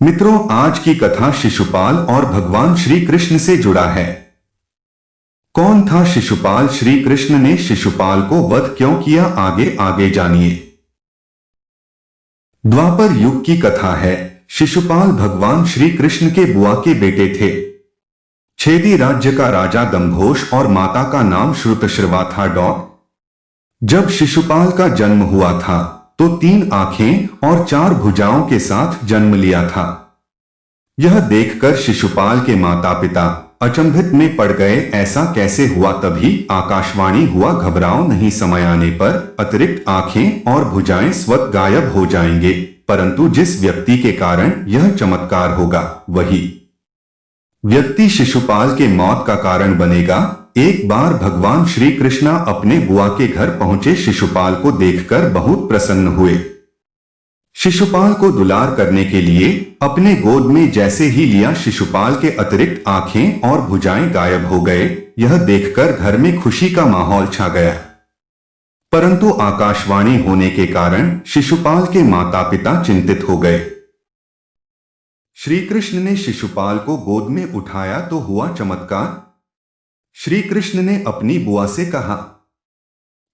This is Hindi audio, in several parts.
मित्रों, आज की कथा शिशुपाल और भगवान श्री कृष्ण से जुड़ा है। कौन था शिशुपाल? श्री कृष्ण ने शिशुपाल को वध क्यों किया? आगे आगे जानिए। द्वापर युग की कथा है। शिशुपाल भगवान श्री कृष्ण के बुआ के बेटे थे। छेदी राज्य का राजा दम्भोष और माता का नाम श्रुतश्रवा था। जब शिशुपाल का जन्म हुआ था तो 3 आंखें और 4 भुजाओं के साथ जन्म लिया था। यह देखकर शिशुपाल के माता पिता अचंभित में पड़ गए। ऐसा कैसे हुआ? तभी आकाशवाणी हुआ, घबराओ नहीं, समय आने पर अतिरिक्त आंखें और भुजाएं स्वतः गायब हो जाएंगे, परंतु जिस व्यक्ति के कारण यह चमत्कार होगा वही व्यक्ति शिशुपाल के मौत का कारण बनेगा। एक बार भगवान श्री कृष्ण अपने बुआ के घर पहुंचे। शिशुपाल को देखकर बहुत प्रसन्न हुए। शिशुपाल को दुलार करने के लिए अपने गोद में जैसे ही लिया, शिशुपाल के अतिरिक्त आंखें और भुजाएं गायब हो गए। यह देखकर घर में खुशी का माहौल छा गया, परंतु आकाशवाणी होने के कारण शिशुपाल के माता पिता चिंतित हो गए। श्री कृष्ण ने शिशुपाल को गोद में उठाया तो हुआ चमत्कार। श्री कृष्ण ने अपनी बुआ से कहा,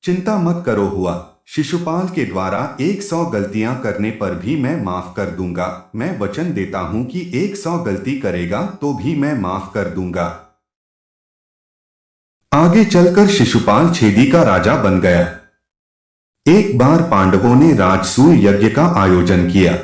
चिंता मत करो, हुआ। शिशुपाल के द्वारा 100 गलतियां करने पर भी मैं माफ कर दूंगा। मैं वचन देता हूं कि 100 गलती करेगा तो भी मैं माफ कर दूंगा। आगे चलकर शिशुपाल छेदी का राजा बन गया। एक बार पांडवों ने राजसूय यज्ञ का आयोजन किया।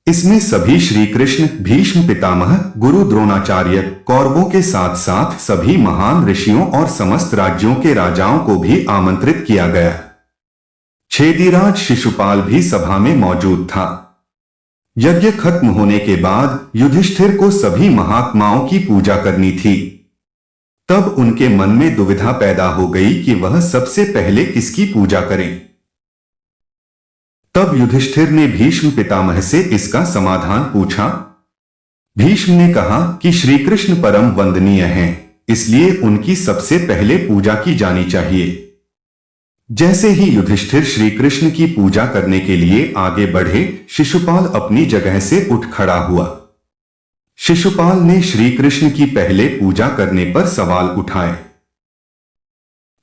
इसमें सभी श्री कृष्ण, भीष्म पितामह, गुरु द्रोणाचार्य, कौरवों के साथ साथ सभी महान ऋषियों और समस्त राज्यों के राजाओं को भी आमंत्रित किया गया। छेदीराज शिशुपाल भी सभा में मौजूद था। यज्ञ खत्म होने के बाद युधिष्ठिर को सभी महात्माओं की पूजा करनी थी। तब उनके मन में दुविधा पैदा हो गई कि वह सबसे पहले किसकी पूजा करें। तब युधिष्ठिर ने भीष्म पितामह से इसका समाधान पूछा। भीष्म ने कहा कि श्री कृष्ण परम वंदनीय हैं, इसलिए उनकी सबसे पहले पूजा की जानी चाहिए। जैसे ही युधिष्ठिर श्री कृष्ण की पूजा करने के लिए आगे बढ़े, शिशुपाल अपनी जगह से उठ खड़ा हुआ। शिशुपाल ने श्री कृष्ण की पहले पूजा करने पर सवाल उठाए।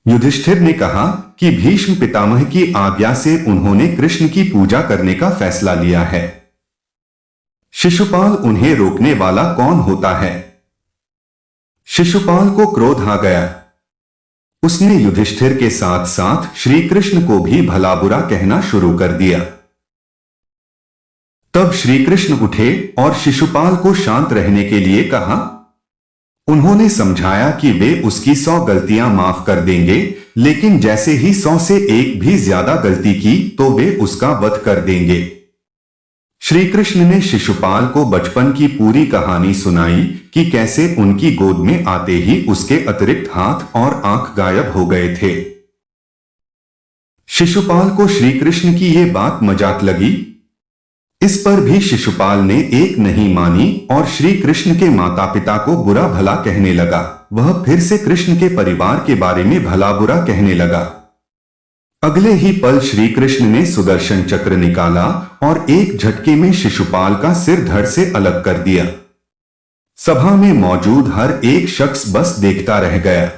युधिष्ठिर ने कहा कि भीष्म पितामह की आज्ञा से उन्होंने कृष्ण की पूजा करने का फैसला लिया है। शिशुपाल, उन्हें रोकने वाला कौन होता है? शिशुपाल को क्रोध आ गया। उसने युधिष्ठिर के साथ साथ श्री कृष्ण को भी भला बुरा कहना शुरू कर दिया। तब श्री कृष्ण उठे और शिशुपाल को शांत रहने के लिए कहा। उन्होंने समझाया कि वे उसकी 100 गलतियां माफ कर देंगे, लेकिन जैसे ही 100 से एक भी ज्यादा गलती की तो वे उसका वध कर देंगे। श्री कृष्ण ने शिशुपाल को बचपन की पूरी कहानी सुनाई कि कैसे उनकी गोद में आते ही उसके अतिरिक्त हाथ और आंख गायब हो गए थे। शिशुपाल को श्री कृष्ण की यह बात मजाक लगी। इस पर भी शिशुपाल ने एक नहीं मानी और श्री कृष्ण के माता पिता को बुरा भला कहने लगा। वह फिर से कृष्ण के परिवार के बारे में भला बुरा कहने लगा। अगले ही पल श्री कृष्ण ने सुदर्शन चक्र निकाला और एक झटके में शिशुपाल का सिर धड़ से अलग कर दिया। सभा में मौजूद हर एक शख्स बस देखता रह गया।